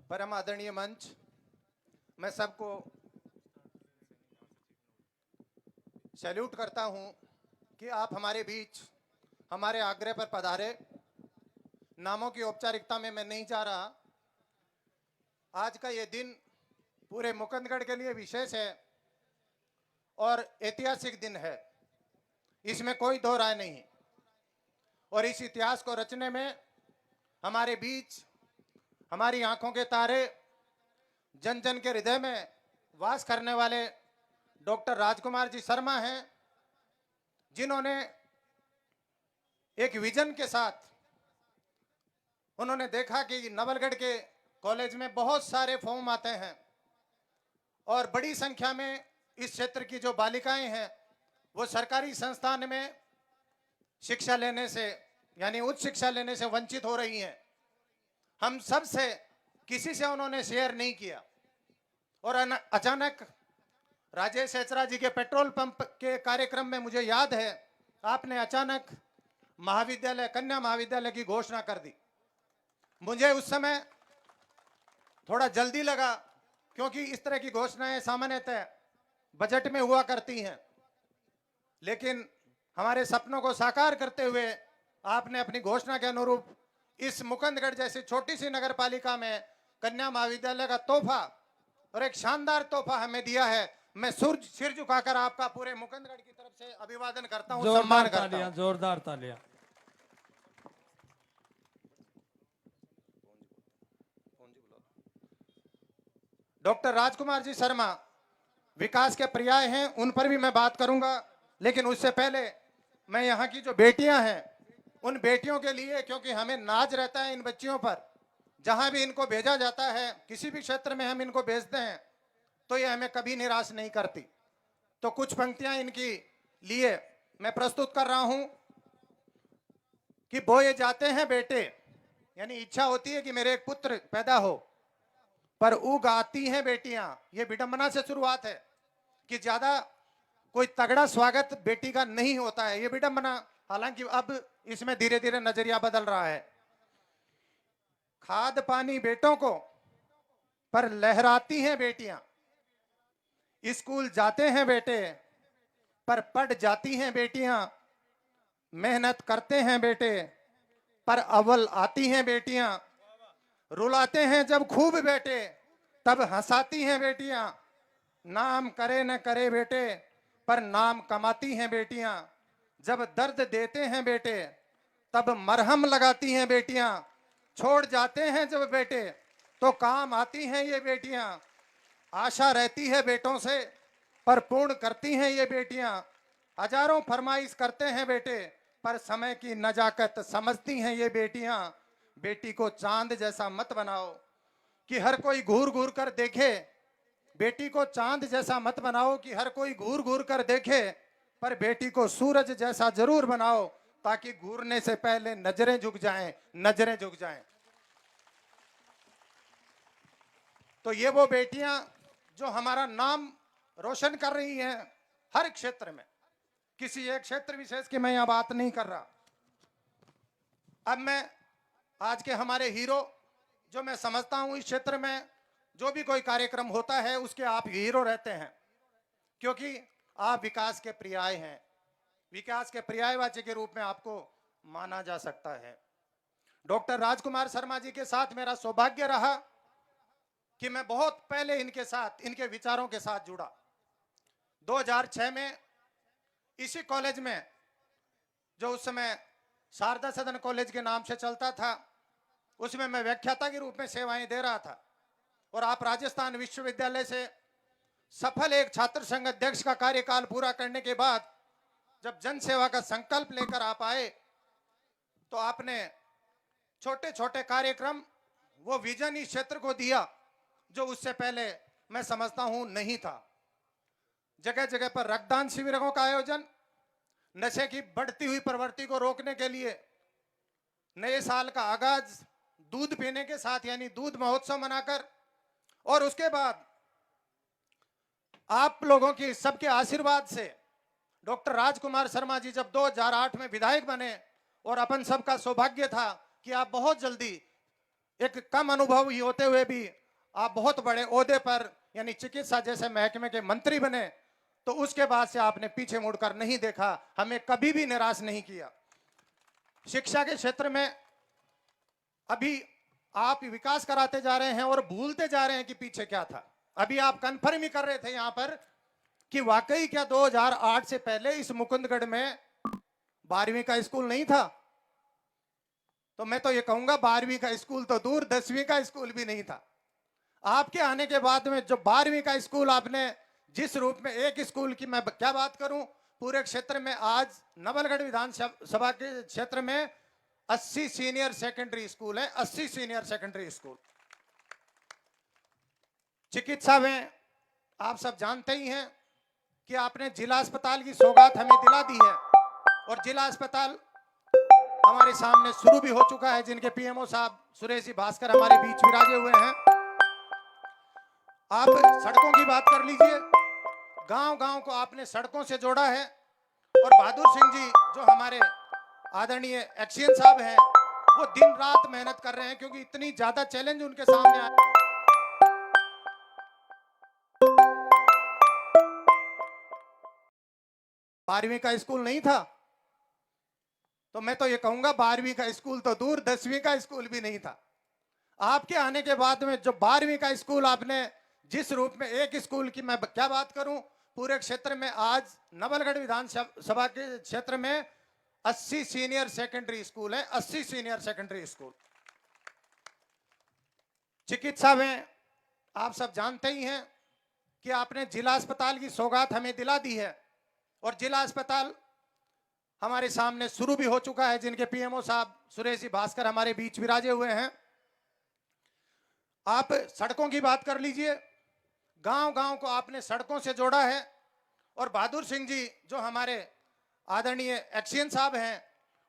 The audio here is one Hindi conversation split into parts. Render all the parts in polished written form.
परम आदरणीय मंच, मैं सबको सैल्यूट करता हूं कि आप हमारे बीच हमारे आग्रह पर पधारे। नामों की औपचारिकता में मैं नहीं जा रहा। आज का ये दिन पूरे मुकुंदगढ़ के लिए विशेष है और ऐतिहासिक दिन है, इसमें कोई दो राय नहीं। और इस इतिहास को रचने में हमारे बीच हमारी आंखों के तारे, जन जन के हृदय में वास करने वाले डॉक्टर राजकुमार जी शर्मा हैं, जिन्होंने एक विजन के साथ उन्होंने देखा कि नवलगढ़ के कॉलेज में बहुत सारे फॉर्म आते हैं और बड़ी संख्या में इस क्षेत्र की जो बालिकाएं हैं वो सरकारी संस्थान में शिक्षा लेने से यानी उच्च शिक्षा लेने से वंचित हो रही हैं। हम सब से किसी से उन्होंने शेयर नहीं किया और अचानक राजेश एचरा जी के पेट्रोल पंप के कार्यक्रम में मुझे याद है आपने अचानक महाविद्यालय, कन्या महाविद्यालय की घोषणा कर दी। मुझे उस समय थोड़ा जल्दी लगा क्योंकि इस तरह की घोषणाएं सामान्यतः बजट में हुआ करती हैं, लेकिन हमारे सपनों को साकार करते हुए आपने अपनी घोषणा के अनुरूप इस मुकुंदगढ़ जैसी छोटी सी नगर पालिका में कन्या महाविद्यालय का तोहफा और एक शानदार तोहफा हमें दिया है। मैं सिर झुकाकर आपका पूरे मुकुंदगढ़ की तरफ से अभिवादन करता हूं, सम्मान करता हूं। जोरदार तालियां। डॉक्टर राजकुमार जी शर्मा विकास के पर्याय हैं, उन पर भी मैं बात करूंगा, लेकिन उससे पहले मैं यहाँ की जो बेटियां हैं उन बेटियों के लिए, क्योंकि हमें नाज रहता है इन बच्चियों पर, जहां भी इनको भेजा जाता है, किसी भी क्षेत्र में हम इनको भेजते हैं तो ये हमें कभी निराश नहीं करती। तो कुछ पंक्तियां इनकी लिए मैं प्रस्तुत कर रहा हूं कि बोए जाते हैं बेटे, यानी इच्छा होती है कि मेरे एक पुत्र पैदा हो, पर उग आती हैं बेटियां। ये विडंबना से शुरुआत है कि ज्यादा कोई तगड़ा स्वागत बेटी का नहीं होता है, ये विडंबना। हालांकि अब इसमें धीरे धीरे नजरिया बदल रहा है। खाद पानी बेटों को पर लहराती हैं बेटियां, स्कूल जाते हैं बेटे पर पढ़ जाती हैं बेटियां, मेहनत करते हैं बेटे पर अव्वल आती हैं बेटियां, रुलाते हैं जब खूब बेटे तब हंसाती हैं बेटियां, नाम करे न करे बेटे पर नाम कमाती हैं बेटियां, जब दर्द देते हैं बेटे तब मरहम लगाती हैं बेटियां, छोड़ जाते हैं जब बेटे तो काम आती हैं ये बेटियां, आशा रहती है बेटों से पर पूर्ण करती हैं ये बेटियां, हजारों फरमाइश करते हैं बेटे पर समय की नजाकत समझती हैं ये बेटियां, बेटी को चांद जैसा मत बनाओ कि हर कोई घूर घूर कर देखे, बेटी को चांद जैसा मत बनाओ कि हर कोई घूर घूर कर देखे, पर बेटी को सूरज जैसा जरूर बनाओ ताकि घूरने से पहले नजरें झुक जाएं, नजरें झुक जाएं। तो ये वो बेटियां जो हमारा नाम रोशन कर रही हैं हर क्षेत्र में, किसी एक क्षेत्र विशेष की मैं यहां बात नहीं कर रहा। अब मैं आज के हमारे हीरो, जो मैं समझता हूं इस क्षेत्र में जो भी कोई कार्यक्रम होता है उसके आप हीरो रहते हैं, क्योंकि आप विकास के पर्याय हैं, विकास के पर्यायवाची के रूप में आपको माना जा सकता है। डॉक्टर राजकुमार शर्मा जी के साथ मेरा सौभाग्य रहा कि मैं बहुत पहले इनके साथ, इनके विचारों के साथ जुड़ा। 2006 में इसी कॉलेज में, जो उस समय शारदा सदन कॉलेज के नाम से चलता था, उसमें मैं व्याख्याता के रूप में सेवाएं दे रहा था और आप राजस्थान विश्वविद्यालय से सफल एक छात्र संघ अध्यक्ष का कार्यकाल पूरा करने के बाद जब जन सेवा का संकल्प लेकर आप आए तो आपने छोटे छोटे कार्यक्रम, वो विजन इस क्षेत्र को दिया जो उससे पहले मैं समझता हूं नहीं था। जगह जगह पर रक्तदान शिविरों का आयोजन, नशे की बढ़ती हुई प्रवृत्ति को रोकने के लिए नए साल का आगाज दूध पीने के साथ यानी दूध महोत्सव मनाकर, और उसके बाद आप लोगों की सबके आशीर्वाद से डॉक्टर राजकुमार शर्मा जी जब 2008 में विधायक बने और अपन सबका सौभाग्य था कि आप बहुत जल्दी एक कम अनुभवी होते हुए भी आप बहुत बड़े ओहदे पर यानी चिकित्सा जैसे महकमे के मंत्री बने, तो उसके बाद से आपने पीछे मुड़कर नहीं देखा, हमें कभी भी निराश नहीं किया। शिक्षा के क्षेत्र में अभी आप विकास कराते जा रहे हैं और भूलते जा रहे हैं कि पीछे क्या था। अभी आप कन्फर्म ही कर रहे थे यहां पर कि वाकई क्या 2008 से पहले इस मुकुंदगढ़ में 12वीं का स्कूल नहीं था। तो मैं तो ये कहूंगा 12वीं का स्कूल तो दूर, 10वीं का स्कूल भी नहीं था। आपके आने के बाद में जो 12वीं का स्कूल आपने जिस रूप में, एक स्कूल की मैं क्या बात करूं, पूरे क्षेत्र में आज नवलगढ़ विधानसभा के क्षेत्र में 80 सीनियर सेकेंडरी स्कूल है, 80 सीनियर सेकेंडरी स्कूल। चिकित्सा में आप सब जानते ही हैं कि आपने जिला अस्पताल की सौगात हमें दिला दी है और जिला अस्पताल हमारे सामने शुरू भी हो चुका है, जिनके पीएमओ साहब सुरेश भास्कर हमारे बीच विराजे हुए हैं। आप सड़कों की बात कर लीजिए, गांव गांव को आपने सड़कों से जोड़ा है और बहादुर सिंह जी जो हमारे आदरणीय एक्सीएन साहब हैं, वो दिन रात मेहनत कर रहे हैं क्योंकि इतनी ज्यादा चैलेंज उनके सामने आए। 12वीं का स्कूल नहीं था। तो मैं तो ये कहूंगा 12वीं का स्कूल तो दूर, 10वीं का स्कूल भी नहीं था। आपके आने के बाद में जो 12वीं का स्कूल आपने जिस रूप में, एक स्कूल की मैं क्या बात करूं, पूरे क्षेत्र में आज नवलगढ़ विधानसभा के क्षेत्र में 80 सीनियर सेकेंडरी स्कूल है, 80 सीनियर सेकेंडरी स्कूल। चिकित्सा में आप सब जानते ही हैं कि आपने जिला अस्पताल की सौगात हमें दिला दी है और जिला अस्पताल हमारे सामने शुरू भी हो चुका है, जिनके पीएमओ साहब सुरेश भास्कर हमारे बीच विराजे हुए हैं। आप सड़कों की बात कर लीजिए, गांव गांव को आपने सड़कों से जोड़ा है और बहादुर सिंह जी जो हमारे आदरणीय एक्सीएन साहब हैं,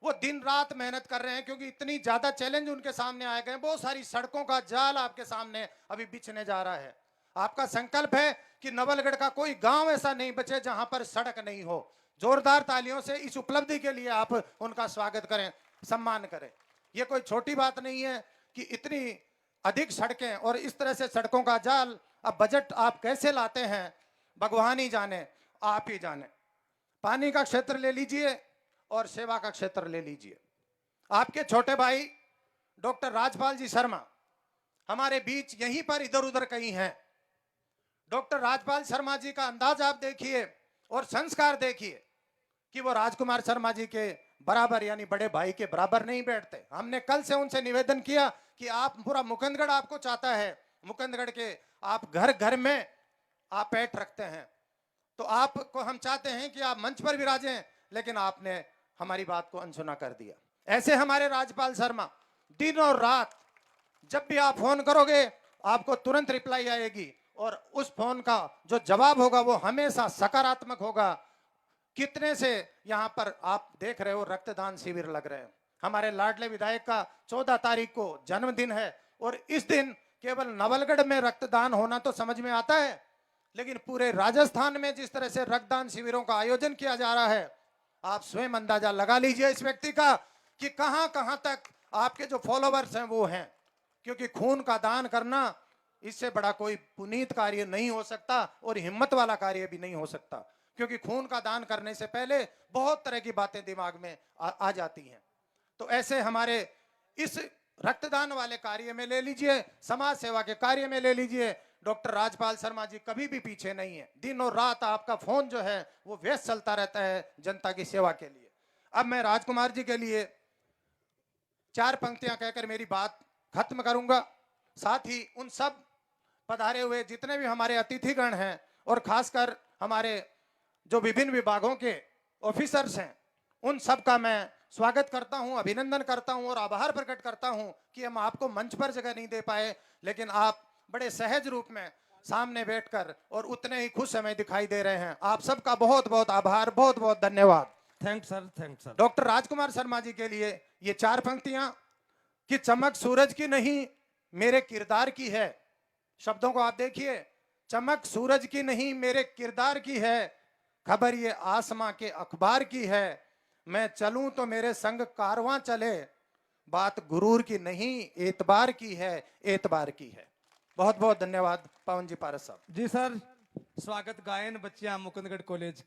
वो दिन रात मेहनत कर रहे हैं क्योंकि इतनी ज्यादा चैलेंज उनके सामने आए गए। बहुत सारी सड़कों का जाल आपके सामने अभी बिछने जा रहा है। आपका संकल्प है कि नवलगढ़ का कोई गांव ऐसा नहीं बचे जहां पर सड़क नहीं हो। जोरदार तालियों से इस उपलब्धि के लिए आप उनका स्वागत करें, सम्मान करें। ये कोई छोटी बात नहीं है कि इतनी अधिक सड़कें और इस तरह से सड़कों का जाल, अब बजट आप कैसे लाते हैं भगवान ही जाने, आप ही जाने। पानी का क्षेत्र ले लीजिए और सेवा का क्षेत्र ले लीजिए। आपके छोटे भाई डॉक्टर राजपाल जी शर्मा हमारे बीच यहीं पर इधर उधर कहीं हैं। डॉक्टर राजपाल शर्मा जी का अंदाज आप देखिए और संस्कार देखिए कि वो राजकुमार शर्मा जी के बराबर यानी बड़े भाई के बराबर नहीं बैठते। हमने कल से उनसे निवेदन किया कि आप, पूरा मुकुंदगढ़ आपको चाहता है, मुकुंदगढ़ के आप घर घर में आप पैठ रखते हैं, तो आपको हम चाहते हैं कि आप मंच पर विराजें, लेकिन आपने हमारी बात को अनसुना कर दिया। ऐसे हमारे राजपाल शर्मा दिन और रात जब भी आप फोन करोगे आपको तुरंत रिप्लाई आएगी और उस फोन का जो जवाब होगा वो हमेशा सकारात्मक होगा। कितने से यहाँ पर आप देख रहे हो रक्तदान शिविर लग रहे हैं। हमारे लाडले विधायक का 14 तारीख को जन्मदिन है और इस दिन केवल नवलगढ़ में रक्तदान होना तो समझ में आता है, लेकिन पूरे राजस्थान में जिस तरह से रक्तदान शिविरों का आयोजन किया जा रहा है, आप स्वयं अंदाजा लगा लीजिए इस व्यक्ति का कि कहां कहां तक आपके जो फॉलोवर्स हैं वो हैं। क्योंकि खून का दान करना, इससे बड़ा कोई पुनीत कार्य नहीं हो सकता और हिम्मत वाला कार्य भी नहीं हो सकता, क्योंकि खून का दान करने से पहले बहुत तरह की बातें दिमाग में आ जाती हैं। तो ऐसे हमारे इस रक्तदान वाले कार्य में ले लीजिए, समाज सेवा के कार्य में ले लीजिए, डॉक्टर राजपाल शर्मा जी कभी भी पीछे नहीं है। दिन और रात आपका फोन जो है वो व्यस्त चलता रहता है जनता की सेवा के लिए। अब मैं राजकुमार जी के लिए 4 पंक्तियां कहकर मेरी बात खत्म करूंगा। साथ ही उन सब पधारे हुए जितने भी हमारे अतिथिगण हैं और खासकर हमारे जो विभिन्न विभागों के ऑफिसर्स हैं, उन सब का मैं स्वागत करता हूं, अभिनंदन करता हूं और आभार प्रकट करता हूं कि हम आपको मंच पर जगह नहीं दे पाए, लेकिन आप बड़े सहज रूप में सामने बैठकर और उतने ही खुश हमें दिखाई दे रहे हैं। आप सबका बहुत बहुत आभार, बहुत बहुत धन्यवाद। Thanks sir, thanks sir. Doctor Rajkumar Sharma ji के लिए ये 4 पंक्तियां कि चमक सूरज की नहीं मेरे किरदार की है। शब्दों को आप देखिए, चमक सूरज की नहीं मेरे किरदार की है, खबर ये आसमां के अखबार की है, मैं चलूं तो मेरे संग कारवां चले, बात गुरूर की नहीं, एतबार की है, एतबार की है। बहुत बहुत धन्यवाद पवन जी पारस साहब। जी सर, स्वागत गायन बच्चियां मुकुंदगढ़ कॉलेज की।